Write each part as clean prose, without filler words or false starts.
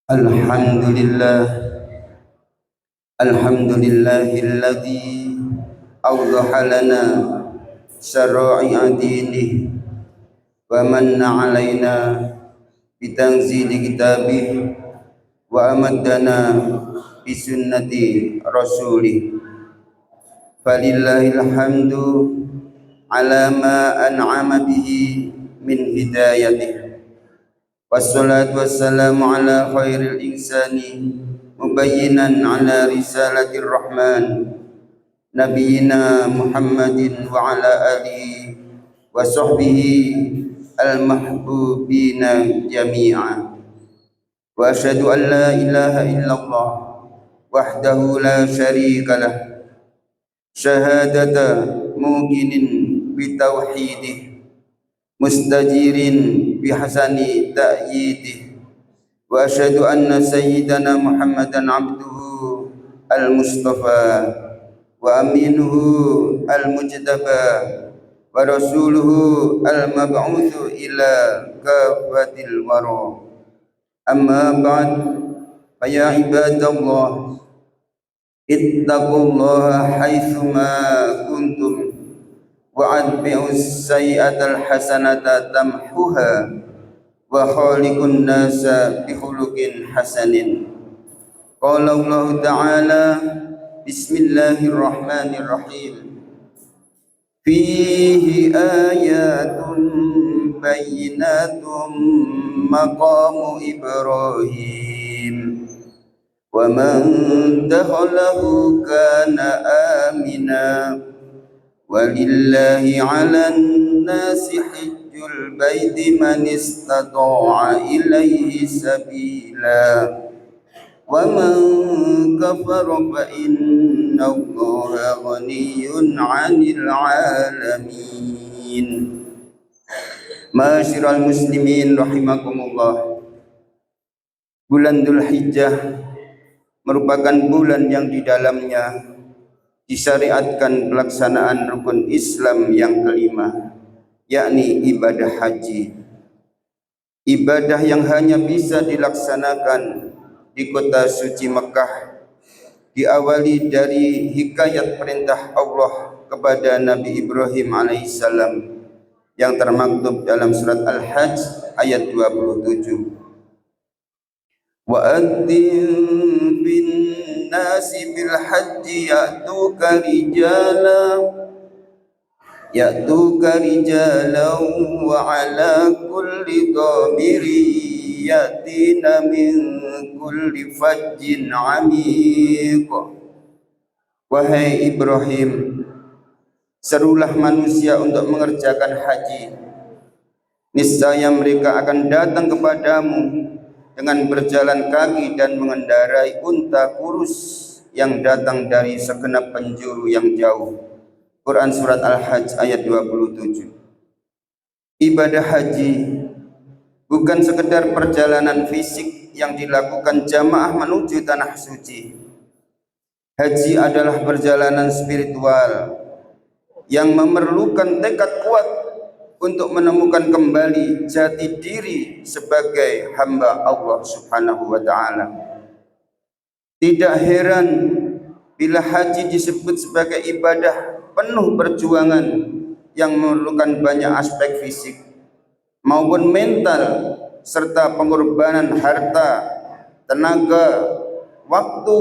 Alhamdulillah, alhamdulillahilladzi awdaha lana syara'i'a dinih wa manna alaina bitanzili kitabih wa amaddana bisunnati rasulih. Falillahil hamdu ala ma an'ama bihi min hidayatih. Wassalatu wassalamu ala khairil insani mubayyinan ala risalatir rahman nabiyina Muhammadin wa ala alihi wa sahbihi al-mahbubina jami'a. Wa asyhadu an la ilaha illallah wahdahu la syarika lah syahadata muqinin bitauhidih mustajirin bihasani ta'yidih. Wa asyhadu anna sayyidana Muhammadan abduhu al-mustafa wa aminuhu al-mujtaba wa rasuluhu al-mab'utsu ila kafatil wara. Amma ba'd, fa ya ibadallah ittaqullaha haitsuma kuntum wa adbi'us sayyi'atal hasanata tamhuha wa khaliqun nasa bi khuluqin hasanin. Qala Allah Ta'ala, bismillahirrahmanirrahim, fihi ayatun bayyinatun maqamu Ibrahim wa man dakhalahu kana amina walillahi 'alan nasi hajjul baiti man istata'a ilaihi sabila wa man kafara fa innallaha ghaniyyun 'anil 'alamin. Ma'asyiral muslimin rahimakumullah. Bulan Dzulhijjah merupakan bulan yang di dalamnya disyariatkan pelaksanaan rukun Islam yang kelima, yakni ibadah haji. Ibadah yang hanya bisa dilaksanakan di kota suci Mekah, diawali dari hikayat perintah Allah kepada Nabi Ibrahim alaihissalam yang termaktub dalam surat Al-Hajj ayat 27. Wa adzin bin nasi bil haji ya'tuka rijala wa ala kulli dhamiri yatina min kulli fajjin amiq. Wahai Ibrahim, serulah manusia untuk mengerjakan haji. Niscaya mereka akan datang kepadamu dengan berjalan kaki dan mengendarai unta kurus yang datang dari segenap penjuru yang jauh. Quran surat Al-Hajj ayat 27. Ibadah haji bukan sekedar perjalanan fisik yang dilakukan jamaah menuju tanah suci. Haji adalah perjalanan spiritual yang memerlukan tekad kuat untuk menemukan kembali jati diri sebagai hamba Allah Subhanahu wa ta'ala. Tidak heran bila haji disebut sebagai ibadah penuh perjuangan yang memerlukan banyak aspek fisik maupun mental serta pengorbanan harta, tenaga, waktu,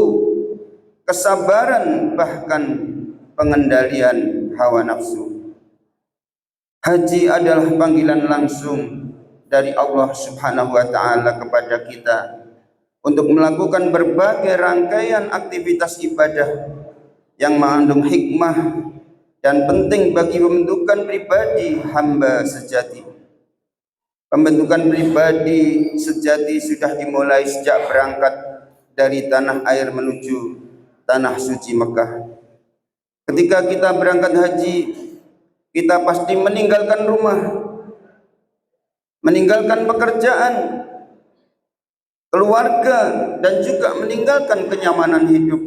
kesabaran, bahkan pengendalian hawa nafsu. Haji adalah panggilan langsung dari Allah Subhanahu wa ta'ala kepada kita untuk melakukan berbagai rangkaian aktivitas ibadah yang mengandung hikmah dan penting bagi pembentukan pribadi hamba sejati. Pembentukan pribadi sejati sudah dimulai sejak berangkat dari tanah air menuju tanah suci Mekah. Ketika kita berangkat haji, kita pasti meninggalkan rumah, meninggalkan pekerjaan, keluarga, dan juga meninggalkan kenyamanan hidup.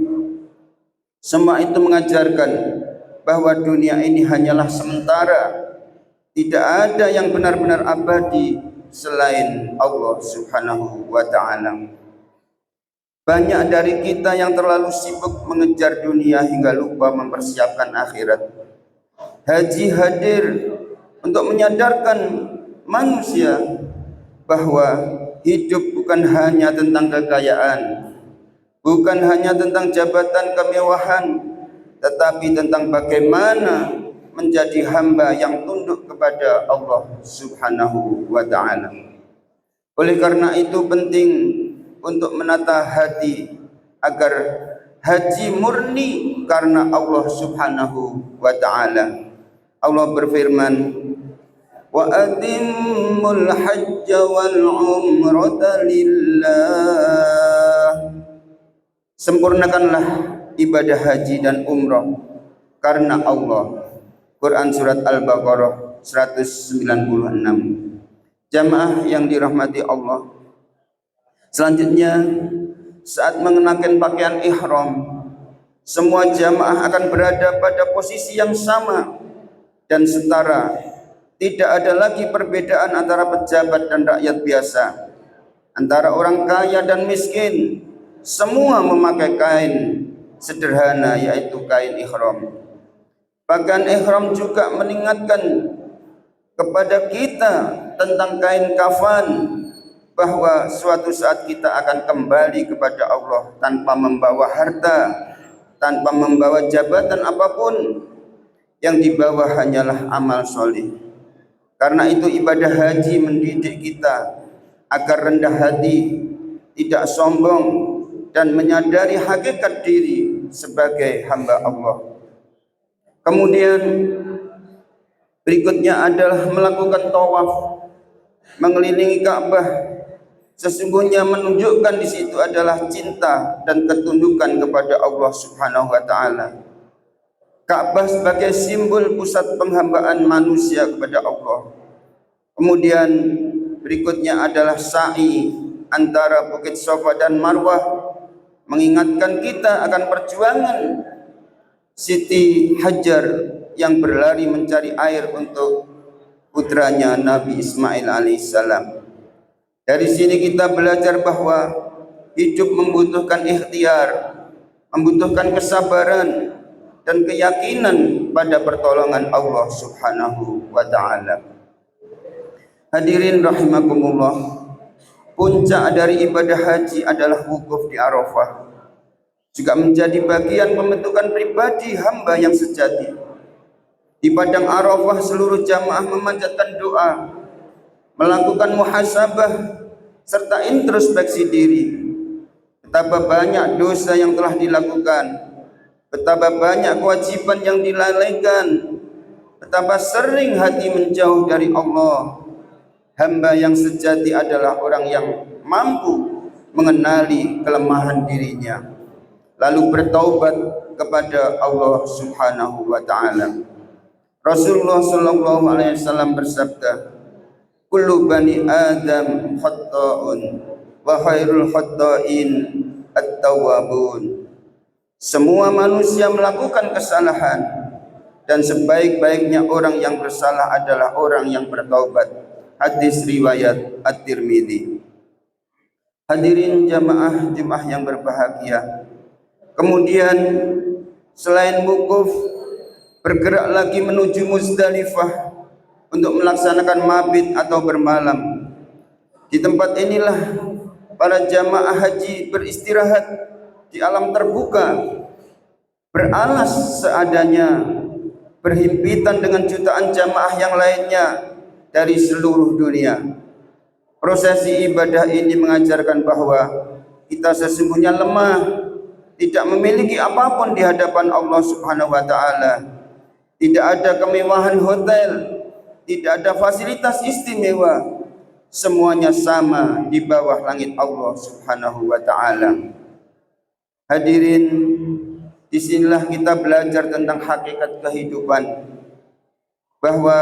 Semua itu mengajarkan bahwa dunia ini hanyalah sementara. Tidak ada yang benar-benar abadi selain Allah Subhanahu wa ta'ala. Banyak dari kita yang terlalu sibuk mengejar dunia hingga lupa mempersiapkan akhirat. Haji hadir untuk menyadarkan manusia bahwa hidup bukan hanya tentang kekayaan, bukan hanya tentang jabatan kemewahan, tetapi tentang bagaimana menjadi hamba yang tunduk kepada Allah Subhanahu wa ta'ala. Oleh karena itu penting untuk menata hati agar haji murni karena Allah Subhanahu wa ta'ala. Allah berfirman, wa atimmul hajja wal umrata lillah. Sempurnakanlah ibadah haji dan umrah karena Allah. Quran surat Al-Baqarah 196. Jamaah yang dirahmati Allah, selanjutnya saat mengenakan pakaian ihram, semua jamaah akan berada pada posisi yang sama dan setara. Tidak ada lagi perbedaan antara pejabat dan rakyat biasa, antara orang kaya dan miskin. Semua memakai kain sederhana, yaitu kain ihram. Bahkan ihram juga mengingatkan kepada kita tentang kain kafan, bahwa suatu saat kita akan kembali kepada Allah tanpa membawa harta, tanpa membawa jabatan apapun. Yang dibawa hanyalah amal soleh. Karena itu ibadah haji mendidik kita agar rendah hati, tidak sombong, dan menyadari hakikat diri sebagai hamba Allah. Kemudian berikutnya adalah melakukan tawaf mengelilingi Ka'bah. Sesungguhnya menunjukkan di situ adalah cinta dan ketundukan kepada Allah Subhanahu wa ta'ala. Ka'bah sebagai simbol pusat penghambaan manusia kepada Allah. Kemudian berikutnya adalah sa'i antara Bukit Safa dan Marwah, mengingatkan kita akan perjuangan Siti Hajar yang berlari mencari air untuk putranya Nabi Ismail alaihissalam. Dari sini kita belajar bahwa hidup membutuhkan ikhtiar, membutuhkan kesabaran dan keyakinan pada pertolongan Allah Subhanahu wa ta'ala. Hadirin rahimakumullah, puncak dari ibadah haji adalah wukuf di Arafah, juga menjadi bagian pembentukan pribadi hamba yang sejati. Di padang Arafah seluruh jamaah memanjatkan doa, melakukan muhasabah serta introspeksi diri. Betapa banyak dosa yang telah dilakukan, betapa banyak kewajiban yang dilalaikan, betapa sering hati menjauh dari Allah. Hamba yang sejati adalah orang yang mampu mengenali kelemahan dirinya, lalu bertaubat kepada Allah Subhanahu wa ta'ala. Rasulullah sallallahu alaihi wasallam bersabda, kullu bani Adam khata'un wa khairul khata'in at-tawwabun. Semua manusia melakukan kesalahan, dan sebaik-baiknya orang yang bersalah adalah orang yang bertaubat. Hadis riwayat At-Tirmidzi. Hadirin jamaah Jumat yang berbahagia, kemudian selain wukuf, bergerak lagi menuju Muzdalifah untuk melaksanakan mabit atau bermalam. Di tempat inilah para jamaah haji beristirahat di alam terbuka, beralas seadanya, berhimpitan dengan jutaan jamaah yang lainnya dari seluruh dunia. Prosesi ibadah ini mengajarkan bahwa kita sesungguhnya lemah, tidak memiliki apapun di hadapan Allah Subhanahu wa ta'ala. Tidak ada kemewahan hotel, tidak ada fasilitas istimewa. Semuanya sama di bawah langit Allah Subhanahu wa ta'ala. Hadirin, disinilah kita belajar tentang hakikat kehidupan, bahwa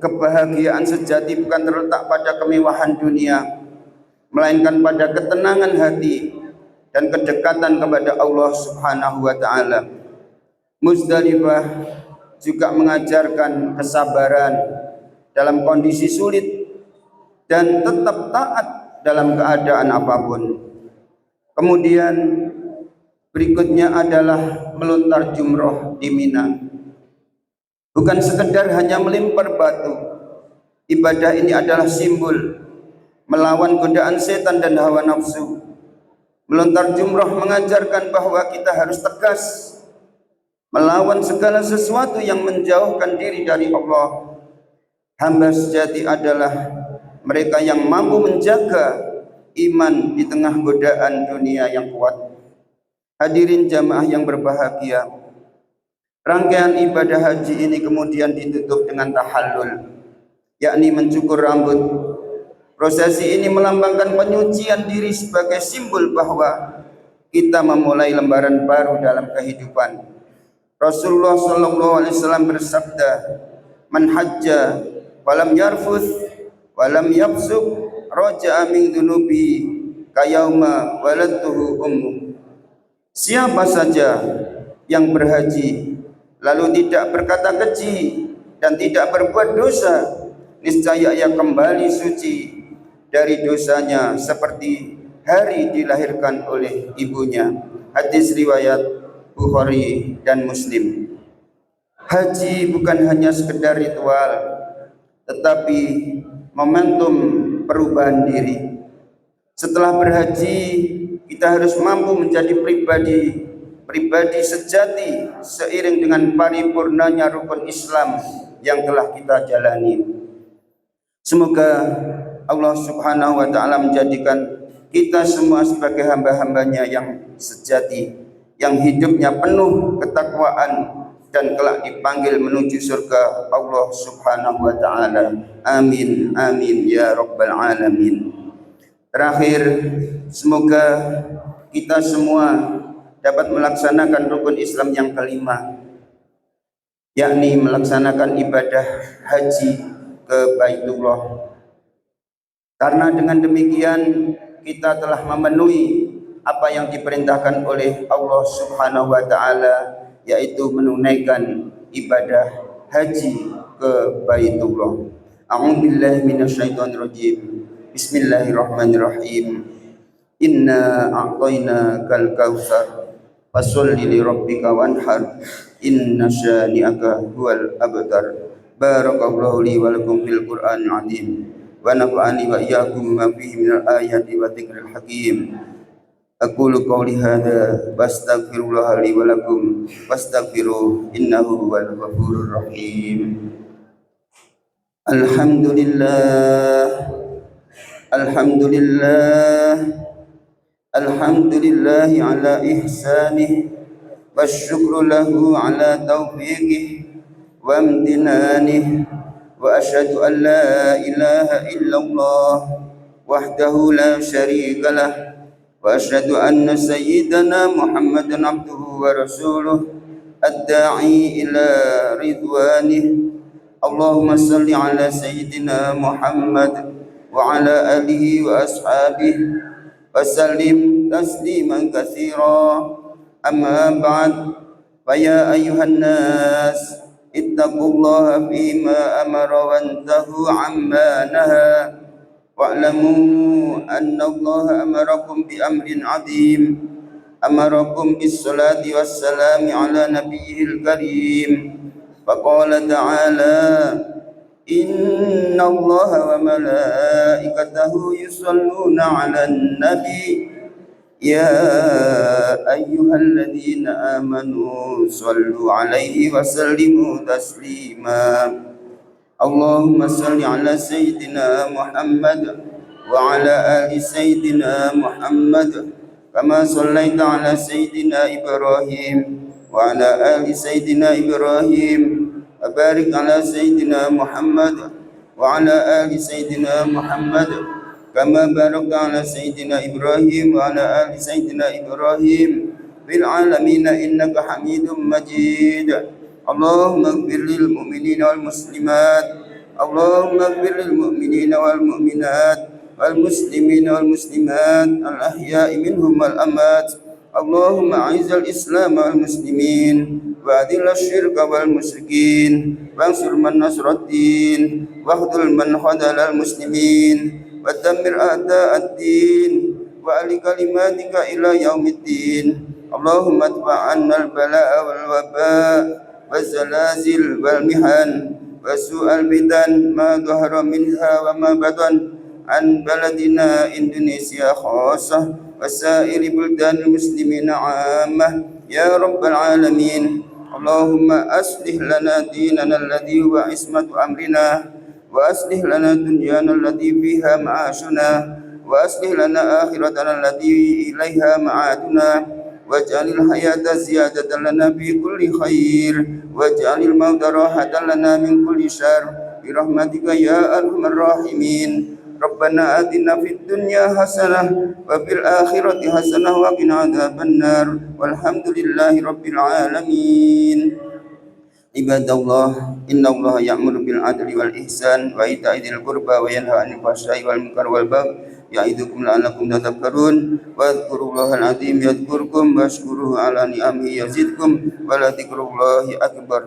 kebahagiaan sejati bukan terletak pada kemewahan dunia, melainkan pada ketenangan hati dan kedekatan kepada Allah Subhanahu wa ta'ala. Muzdalifah juga mengajarkan kesabaran dalam kondisi sulit dan tetap taat dalam keadaan apapun. Kemudian berikutnya adalah melontar jumroh di Mina. Bukan sekedar hanya melempar batu. Ibadah ini adalah simbol melawan godaan setan dan hawa nafsu. Melontar jumroh mengajarkan bahwa kita harus tegas melawan segala sesuatu yang menjauhkan diri dari Allah. Hamba sejati adalah mereka yang mampu menjaga iman di tengah godaan dunia yang kuat. Hadirin jamaah yang berbahagia, rangkaian ibadah haji ini kemudian ditutup dengan tahallul, yakni mencukur rambut. Prosesi ini melambangkan penyucian diri sebagai simbol bahwa kita memulai lembaran baru dalam kehidupan. Rasulullah SAW bersabda, "Man hajja walam yarfuth walam yafsuq raja'a min dhunubi kayauma waladtuhu ummu." Siapa saja yang berhaji lalu tidak berkata keji dan tidak berbuat dosa, niscaya ia kembali suci dari dosanya seperti hari dilahirkan oleh ibunya. Hadis riwayat Bukhari dan Muslim. Haji bukan hanya sekedar ritual, tetapi momentum perubahan diri. Setelah berhaji, kita harus mampu menjadi pribadi sejati seiring dengan paripurnanya rukun Islam yang telah kita jalani. Semoga Allah Subhanahu wa ta'ala menjadikan kita semua sebagai hamba-hambanya yang sejati, yang hidupnya penuh ketakwaan dan kelak dipanggil menuju surga Allah Subhanahu wa ta'ala. Amin amin ya rabbal alamin. Terakhir, semoga kita semua dapat melaksanakan rukun Islam yang kelima, yakni melaksanakan ibadah haji ke Baitullah. Karena dengan demikian kita telah memenuhi apa yang diperintahkan oleh Allah Subhanahu wa ta'ala, yaitu menunaikan ibadah haji ke Baitullah. A'udzubillahi minasyaitonirrajim. Bismillahirrahmanirrahim. Inna a'tainakal kautsar fasholli li rabbika wanhar inna syani'aka huwal abtar. Barakallahu li wa lakum fil Qur'anil 'azim wa nafa'ani wa iyyakum ma fihi minal ayati wa dzikril hakim. Aqulu qawli hadza wastaghfirullah li wa lakum wastaghfiruh innahu huwal ghafurur rahim. Alhamdulillah, alhamdulillah, alhamdulillah ala ihsanih wasyukru lahu ala taufiqih wa amtinanih. Wa asyhadu an la ilaha illallah wahdahu la syarika lah wa asyhadu anna sayyidana Muhammadan abduhu wa rasuluh ad-da'i ila ridwanih. Allahumma salli ala sayyidina Muhammad wa ala alihi wa ashabihi wa sallim tasliman katsira. Amma ba'd, fa ya ayyuhan nas ittaqullaha fima amara wantahu amma naha wa'lamu anna Allah amarakum bi amrin 'azim. Amarakum bis salati was salami ala nabiyyil karim. Faqala ta'ala, inna Allah wa malaikatahu yusalluna 'alan nabi ya ayyuhalladzina amanu sallu alaihi wa sallimu taslima. Allahumma salli ala sayyidina Muhammad wa ala ali sayyidina Muhammad kama sallaita ala sayyidina Ibrahim wa ala ali sayyidina Ibrahim wa barik ala sayyidina Muhammad wa ala ali sayyidina Muhammad kama barakta ala sayyidina Ibrahim wa ala ali sayyidina Ibrahim fil alamin innaka Hamidum Majid. Allahumma ighfir lil mu'minina wal muslimat, Allahumma ighfir lil mu'minina wal mu'minat wal muslimina wal muslimat al ahya'i minhum wal amwat. Allahumma a'izzal islam wal muslimin wa adhil asyirka wal musyrikin wansur man nasraddin wa khdhul man khadhalal muslimin wa dammir a'da'ad din وأهل كلماتك إلى يوم الدين. اللهم ادفع عنا البلاء والوباء والزلازل والمحن وسوء الفتن ما ظهر منها وما بطن عن بلدنا إندونيسيا خاصة وسائر بلدان المسلمين عامة يا رب العالمين. اللهم أصلح لنا ديننا الذي هو عصمة أمرنا، وأصلح لنا دنيانا التي فيها معاشنا، وأصلح لنا آخرتنا التي إليها معادنا، واجعل الحياة زيادة لنا في كل خير، واجعل الموت راحة لنا من كل شر برحمتك يا أرحم الراحمين. ربنا آتنا في الدنيا حسنة وفي الآخرة حسنة وقنا عذاب النار والحمد لله رب العالمين. عباد الله، إن الله يأمر بالعدل والإحسان وإيتاء ذي القربى وينهى عن الفحشاء والمنكر والبغي يعظكم لعلكم تذكرون. واذكروا الله العظيم يذكركم واشكروه على نعمه يزدكم ولذكر الله أكبر.